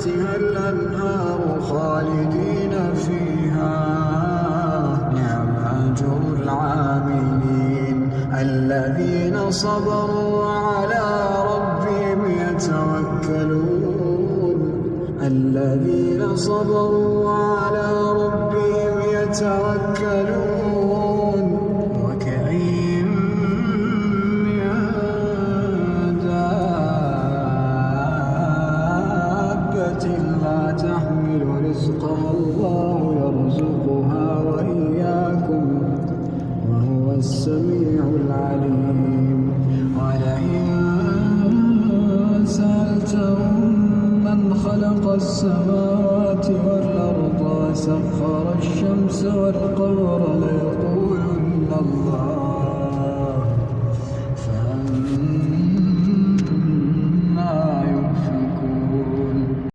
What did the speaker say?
تحتها الأنهار خالدين فيها نعم أجر العاملين الذين صبروا وعلى ربهم يتوكلون الذين صبروا وعلى ربهم يتوكلون وكأين من دابة لا تحمل رزقها الله يرزقها وإياكم وهو السميع العليم ولئن سألتهم من خلق السماوات والأرض وسخر الشمس والقمر ليقولن الله